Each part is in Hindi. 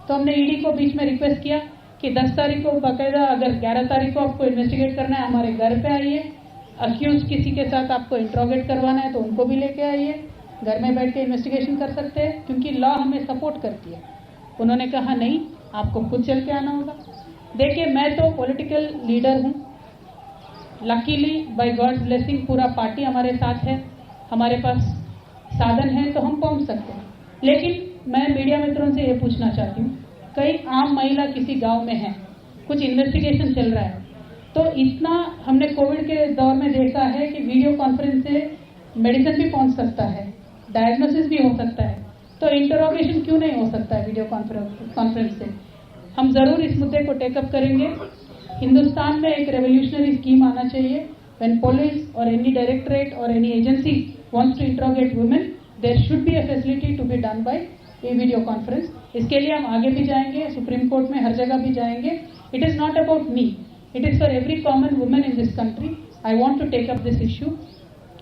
तो हमने ईडी को बीच में रिक्वेस्ट किया कि 10 तारीख को बाकायदा, अगर 11 तारीख को आपको इन्वेस्टिगेट करना है हमारे घर पे आइए, अक्यूज किसी के साथ आपको इंट्रोगेट करवाना है तो उनको भी लेके आइए, घर में बैठ के इन्वेस्टिगेशन कर सकते हैं क्योंकि लॉ हमें सपोर्ट करती है। उन्होंने कहा नहीं, आपको खुद चल के आना होगा। देखिए, मैं तो पॉलिटिकल लीडर हूँ, लकीली बाय गॉड्स ब्लेसिंग पूरा पार्टी हमारे साथ है, हमारे पास साधन है तो हम पहुंच सकते हैं। लेकिन मैं मीडिया मित्रों से ये पूछना चाहती हूँ, कई आम महिला किसी गांव में है, कुछ इन्वेस्टिगेशन चल रहा है, तो इतना हमने कोविड के दौर में देखा है कि वीडियो कॉन्फ्रेंस से मेडिसिन भी पहुंच सकता है, डायग्नोसिस भी हो सकता है, तो इंटरोगेशन क्यों नहीं हो सकता है वीडियो कॉन्फ्रेंस से। हम जरूर इस मुद्दे को टेकअप करेंगे। हिंदुस्तान में एक रेवोल्यूशनरी स्कीम आना चाहिए। व्हेन पुलिस और एनी डायरेक्टरेट और any agency wants to interrogate women, there should be a facility to be done by a video conference. इसके लिए हम आगे भी जाएंगे, सुप्रीम कोर्ट में हर जगह भी जाएंगे। It is not about me, it is for every common woman in this country. I want to take up this issue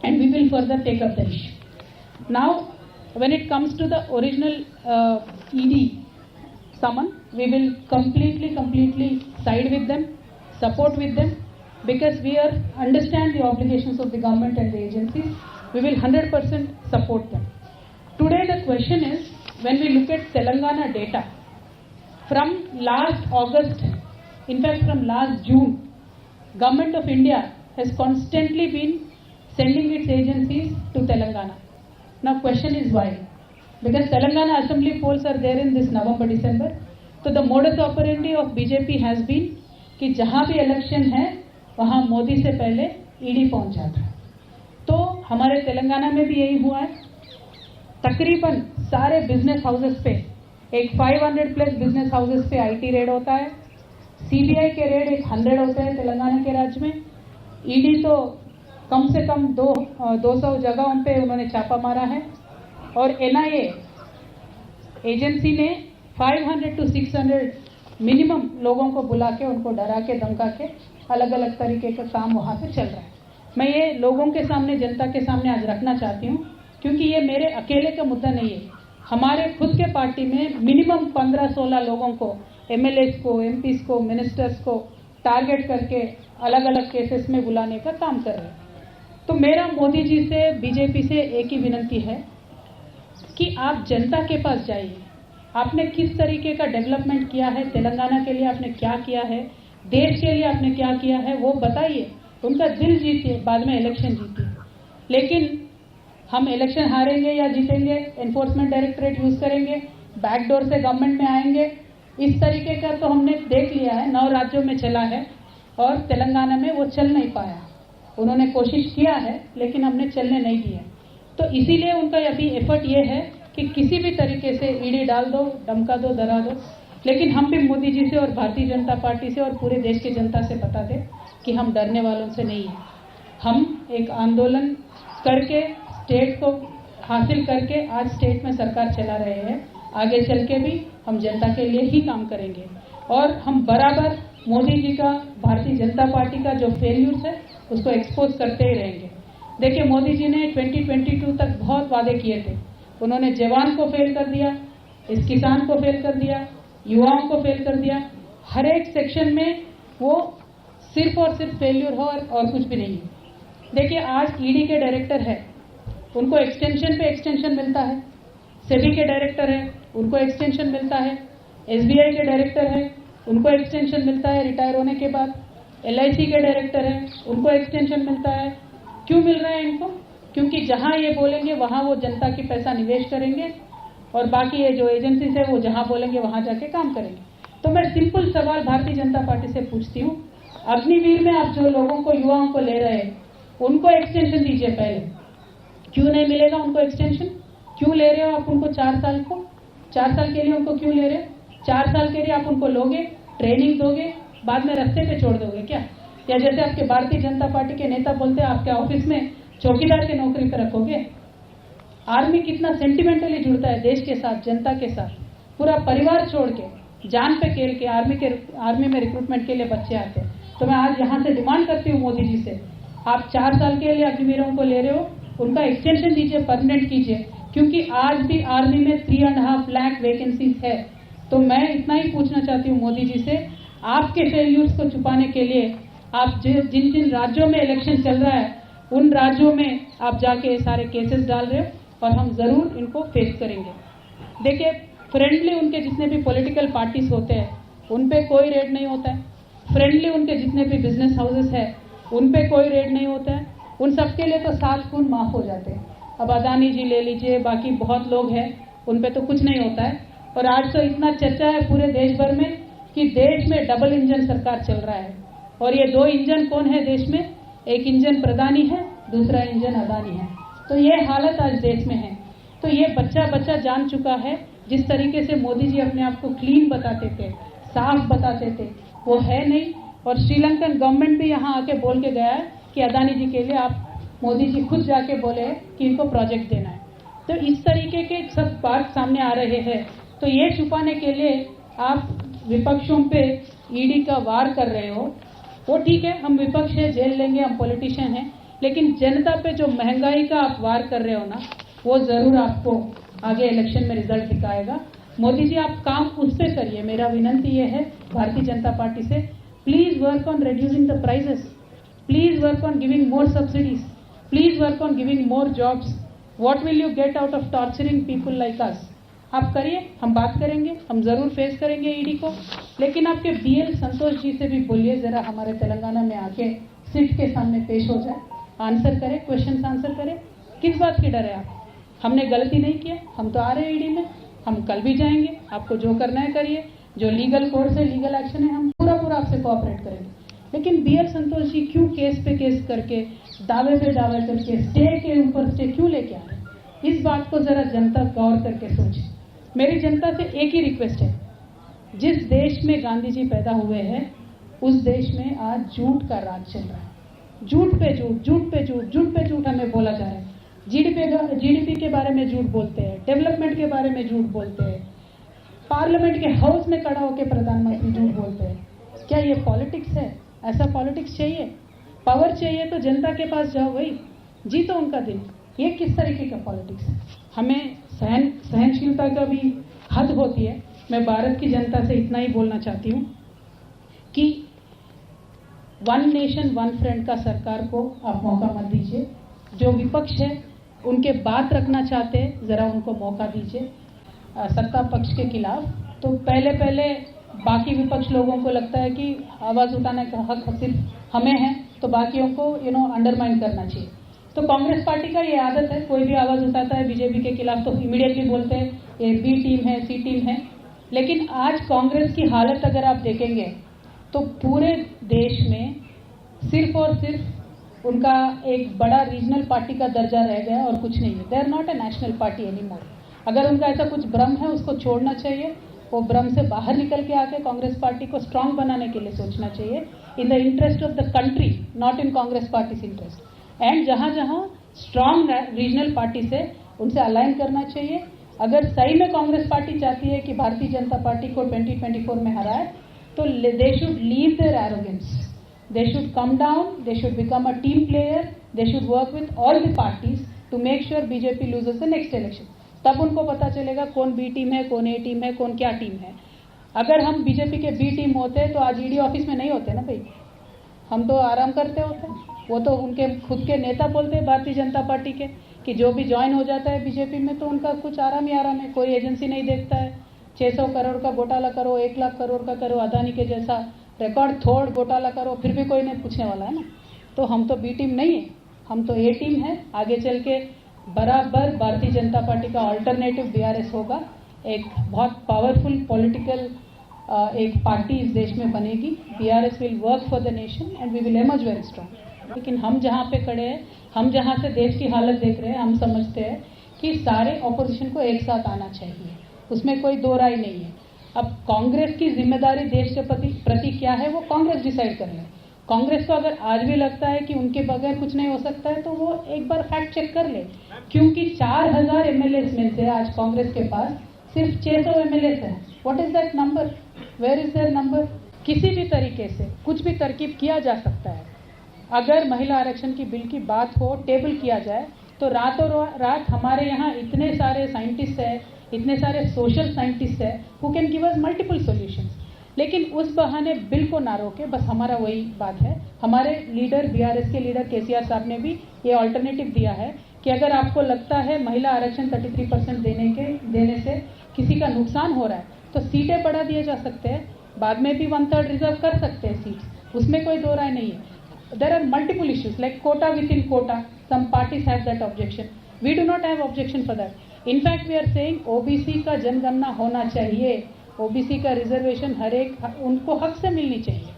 and we will further take up the issue. Now, when it comes to the original ED summon, we will completely side with them, support with them, because we understand the obligations of the government and the agencies. We will 100% support them. Today the question is, when we look at Telangana data, from last August, in fact from last June, Government of India has constantly been sending its agencies to Telangana. Now question is why? Because Telangana assembly polls are there in this November, December. So the modus operandi of BJP has been कि जहाँ भी इलेक्शन है वहाँ मोदी से पहले ईडी पहुँच जाता है। तो हमारे तेलंगाना में भी यही हुआ है। तकरीबन सारे बिजनेस हाउसेस पे, एक 500 प्लस बिजनेस हाउसेस पे आईटी रेड होता है, सीबीआई के रेड एक 100 होते हैं तेलंगाना के राज्य में। ईडी तो कम से कम 200 जगहों पे उन्होंने छापा मारा है और एनआईए एजेंसी ने 500 to 600 मिनिमम लोगों को बुला के उनको डरा के धमका के अलग अलग तरीके का काम वहाँ पे चल रहा है। मैं ये लोगों के सामने, जनता के सामने आज रखना चाहती हूँ क्योंकि ये मेरे अकेले का मुद्दा नहीं है। हमारे खुद के पार्टी में मिनिमम 15-16 लोगों को, एमएलएस को, एमपीस को, मिनिस्टर्स को टारगेट करके अलग अलग केसेस में बुलाने का काम कर रहे हैं। तो मेरा मोदी जी से, बीजेपी से एक ही विनती है कि आप जनता के पास जाइए। आपने किस तरीके का डेवलपमेंट किया है, तेलंगाना के लिए आपने क्या किया है, देश के लिए आपने क्या किया है, वो बताइए। उनका दिल जीतिए, बाद में इलेक्शन जीतिए। लेकिन हम इलेक्शन हारेंगे या जीतेंगे, एनफोर्समेंट डायरेक्टरेट यूज करेंगे, बैकडोर से गवर्नमेंट में आएंगे, इस तरीके का तो हमने देख लिया है। 9 राज्यों में चला है और तेलंगाना में वो चल नहीं पाया। उन्होंने कोशिश किया है लेकिन हमने चलने नहीं दिया। तो इसीलिए उनका अभी एफर्ट ये है कि किसी भी तरीके से ईडी डाल दो, धमका दो, डरा दो। लेकिन हम भी मोदी जी से और भारतीय जनता पार्टी से और पूरे देश की जनता से बता दें कि हम डरने वालों से नहीं हैं। हम एक आंदोलन करके स्टेट को हासिल करके आज स्टेट में सरकार चला रहे हैं। आगे चल के भी हम जनता के लिए ही काम करेंगे और हम बराबर मोदी जी का, भारतीय जनता पार्टी का जो फेल्यूर्स है उसको एक्सपोज करते ही रहेंगे। देखिए, मोदी जी ने 2022 तक बहुत वादे किए थे। उन्होंने जवान को फेल कर दिया, इस किसान को फेल कर दिया, युवाओं को फेल कर दिया। हर एक सेक्शन में वो सिर्फ और सिर्फ फेल्यूर हो और कुछ भी नहीं है। देखिए, आज ईडी के डायरेक्टर है, उनको एक्सटेंशन पे एक्सटेंशन मिलता है। सेबी के डायरेक्टर है, उनको एक्सटेंशन मिलता है। एसबीआई के डायरेक्टर है, उनको एक्सटेंशन मिलता है रिटायर होने के बाद। एलआईसी के डायरेक्टर है, उनको एक्सटेंशन मिलता है। क्यों मिल रहा है इनको? क्योंकि जहां ये बोलेंगे वहां वो जनता की पैसा निवेश करेंगे और बाकी ये जो एजेंसीज है वो जहां बोलेंगे वहां जाके काम करेंगे। तो मैं सिंपल सवाल भारतीय जनता पार्टी से पूछती हूँ, अग्निवीर में आप जो लोगों को, युवाओं को ले रहे हैं, उनको एक्सटेंशन दीजिए पहले। क्यों नहीं मिलेगा उनको एक्सटेंशन? क्यों ले रहे हो आप उनको 4 साल को? 4 साल के लिए उनको क्यों ले रहे हो? 4 साल के लिए आप उनको लोगे, ट्रेनिंग दोगे, बाद में रास्ते पे छोड़ दोगे क्या? या जैसे आपके भारतीय जनता पार्टी के नेता बोलते हैं आपके ऑफिस में चौकीदार की नौकरी पर रखोगे? आर्मी कितना सेंटिमेंटली जुड़ता है देश के साथ, जनता के साथ। पूरा परिवार छोड़ के, जान पे खेल के आर्मी में रिक्रूटमेंट के लिए बच्चे आते हैं। तो मैं आज यहाँ से डिमांड करती हूँ मोदी जी से, आप 4 साल के लिए अग्निवीरों को ले रहे हो, उनका एक्सटेंशन दीजिए, परमानेंट कीजिए। क्योंकि आज भी आर्मी में 3.5 लाख वैकेंसीज है। तो मैं इतना ही पूछना चाहती हूँ मोदी जी से, आपके फेल्यूर्स को छुपाने के लिए आप जिन जिन राज्यों में इलेक्शन चल रहा है उन राज्यों में आप जाके सारे केसेस डाल रहे हो और हम जरूर इनको फेस करेंगे। देखिए, फ्रेंडली उनके जितने भी पॉलिटिकल पार्टीज होते हैं उन पे कोई रेड नहीं होता है, फ्रेंडली उनके जितने भी बिजनेस हाउसेस है उन पे कोई रेड नहीं होता है, उन सबके लिए तो 7 खून माफ हो जाते हैं। अब अदानी जी ले लीजिए, बाकी बहुत लोग हैं, उन पे तो कुछ नहीं होता है। और आज तो इतना चर्चा है पूरे देश भर में कि देश में डबल इंजन सरकार चल रहा है, और ये 2 इंजन कौन है देश में? एक इंजन प्रधानी है, दूसरा इंजन अदानी है। तो ये हालत आज देश में है। तो ये बच्चा बच्चा जान चुका है, जिस तरीके से मोदी जी अपने आप को क्लीन बताते थे, साफ बताते थे, वो है नहीं। और श्रीलंकन गवर्नमेंट भी यहाँ आके बोल के गया है कि अदानी जी के लिए आप, मोदी जी खुद जाके बोले कि इनको प्रोजेक्ट देना है। तो इस तरीके के सब बात सामने आ रहे हैं। तो ये छुपाने के लिए आप विपक्षों पे ईडी का वार कर रहे हो, वो ठीक है, हम विपक्ष है, जेल लेंगे, हम पॉलिटिशियन हैं, लेकिन जनता पे जो महंगाई का आप वार कर रहे हो ना, वो जरूर आपको आगे इलेक्शन में रिजल्ट दिखाएगा। मोदी जी, आप काम उस पर करिए। मेरा विनंती ये है भारतीय जनता पार्टी से, please work on reducing the prices, please work on giving more subsidies, please work on giving more jobs. What will you get out of torturing people like us? आप करिए, हम बात करेंगे, हम जरूर फेस करेंगे ईडी को। लेकिन आपके बीएल संतोष जी से भी बोलिए जरा हमारे तेलंगाना में आके सिट के सामने पेश हो जाए, आंसर करे, क्वेश्चन आंसर करे। किस बात की डर है आप? हमने गलती नहीं किया, हम तो आ रहे हैं ईडी में, हम कल भी जाएंगे, आपको जो करना है करिए, जो लीगल कोर्स है, लीगल एक्शन है, हम पूरा आपसे कोऑपरेट करेंगे। लेकिन बीएल संतोष जी क्यों केस पे केस करके, दावे पे दावे करके, स्टे के ऊपर स्टे क्यों लेके आ रहे हैं? इस बात को जरा जनता गौर करके सोचे। मेरी जनता से एक ही रिक्वेस्ट है, जिस देश में गांधी जी पैदा हुए हैं उस देश में आज झूठ का राज चल रहा है। झूठ पे झूठ, झूठ पे झूठ, झूठ पे झूठ हमें बोला जा रहा है। जीडीपी के बारे में झूठ बोलते हैं, डेवलपमेंट के बारे में झूठ बोलते हैं, पार्लियामेंट के हाउस में खड़ा होकर प्रधानमंत्री झूठ बोलते हैं। क्या ये पॉलिटिक्स है? ऐसा पॉलिटिक्स चाहिए? पावर चाहिए तो जनता के पास जाओ, भाई जीतो उनका दिन। ये किस तरीके का पॉलिटिक्स है? हमें सहनशीलता का भी हद होती है। मैं भारत की जनता से इतना ही बोलना चाहती हूँ कि वन नेशन वन फ्रंट का सरकार को आप मौका मत दीजिए। जो विपक्ष है उनके बात रखना चाहते हैं, जरा उनको मौका दीजिए सत्ता पक्ष के खिलाफ। तो पहले बाकी विपक्ष लोगों को लगता है कि आवाज उठाने का हक सिर्फ हमें है, तो बाकियों को अंडरमाइन करना चाहिए। तो कांग्रेस पार्टी का ये आदत है, कोई भी आवाज उठाता है बीजेपी के खिलाफ तो इमीडिएटली बोलते हैं ये बी टीम है, सी टीम है। लेकिन आज कांग्रेस की हालत अगर आप देखेंगे तो पूरे देश में सिर्फ और सिर्फ उनका एक बड़ा रीजनल पार्टी का दर्जा रह गया और कुछ नहीं है। They are not a national party any more. अगर उनका ऐसा कुछ भ्रम है उसको छोड़ना चाहिए, वो भ्रम से बाहर निकल के आके कांग्रेस पार्टी को स्ट्रांग बनाने के लिए सोचना चाहिए, in the interest of the country, not in Congress party interest. And जहां जहां स्ट्रांग रीजनल पार्टी से उनसे अलाइन करना चाहिए। अगर सही में कांग्रेस पार्टी चाहती है कि भारतीय जनता पार्टी को 2024 में हराए तो they should leave their arrogance, they should come down, they should become a team player, they should work with all the parties to make sure BJP loses the next election. तब उनको पता चलेगा कौन बी टीम है, कौन ए टीम है, कौन क्या टीम है। अगर हम बीजेपी के बी टीम होते तो आज ईडी ऑफिस में नहीं होते ना भाई, हम तो आराम करते होते। वो तो उनके खुद के नेता बोलते हैं भारतीय जनता पार्टी के कि जो भी ज्वाइन हो जाता है बीजेपी में तो उनका कुछ आराम ही आराम है, कोई एजेंसी नहीं देखता है। 600 करोड़ का घोटाला करो, 1 लाख करोड़ का करो, अदानी के जैसा रिकॉर्ड तोड़ घोटाला करो, फिर भी कोई नहीं पूछने वाला है ना। तो हम तो बी टीम नहीं है, हम तो ए टीम है। आगे चल के बराबर भारतीय जनता पार्टी का अल्टरनेटिव बीआरएस होगा, एक बहुत पावरफुल पॉलिटिकल एक पार्टी इस देश में बनेगी। BRS will work for the nation and we will emerge very strong. लेकिन हम जहाँ पे खड़े हैं, हम जहाँ से देश की हालत देख रहे हैं, हम समझते हैं कि सारे ऑपोजिशन को एक साथ आना चाहिए, उसमें कोई दो राय नहीं है। अब कांग्रेस की जिम्मेदारी देश के प्रति क्या है वो कांग्रेस डिसाइड कर ले। कांग्रेस को अगर आज भी लगता है कि उनके बगैर कुछ नहीं हो सकता है तो वो एक बार फैक्ट चेक कर ले, क्योंकि 4000 एमएलएस में से आज कांग्रेस के पास सिर्फ 600 एमएलएस है। What is that number? Where is their number? किसी भी तरीके से कुछ भी तरकीब किया जा सकता है। अगर महिला आरक्षण की बिल की बात हो, टेबल किया जाए तो रातों रात हमारे यहाँ इतने सारे साइंटिस्ट हैं, इतने सारे सोशल साइंटिस्ट हैं who can give us multiple solutions. लेकिन उस बहाने बिल को ना रोके, बस हमारा वही बात है। हमारे लीडर बीआरएस के लीडर केसीआर साहब ने भी ये ऑल्टरनेटिव दिया है कि अगर आपको लगता है महिला आरक्षण 33% देने से किसी का नुकसान हो रहा है तो सीटें बढ़ा दिए जा सकते हैं, बाद में भी 1/3 रिजर्व कर सकते हैं सीट्स, उसमें कोई दो राय नहीं है। There are multiple issues like quota within quota, some parties have that objection, we do not have objection for that. In fact we are saying OBC का जनगणना होना चाहिए, ओबीसी का रिजर्वेशन हर एक उनको हक से मिलनी चाहिए।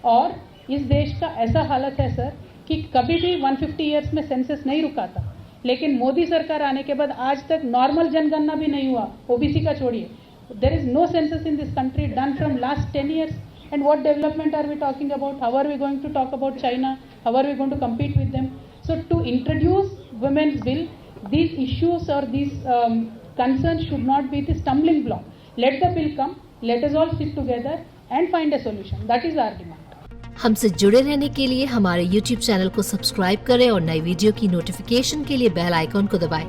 और इस देश का ऐसा हालत है सर कि कभी भी 150 ईयर्स में सेंसस नहीं रुका था, लेकिन मोदी सरकार आने के बाद आज तक नॉर्मल जनगणना भी नहीं हुआ, ओबीसी का छोड़िए। There is no census in this country done from last 10 years, and what development are we talking about? How are we going to talk about China? How are we going to compete with them? So to introduce women's bill, these issues or these concerns should not be the stumbling block. Let the bill come, let us all sit together and find a solution. That is our demand. हमसे जुड़े रहने के लिए हमारे YouTube चैनल को सब्सक्राइब करें और नई वीडियो की नोटिफिकेशन के लिए बेल आइकॉन को दबाएं।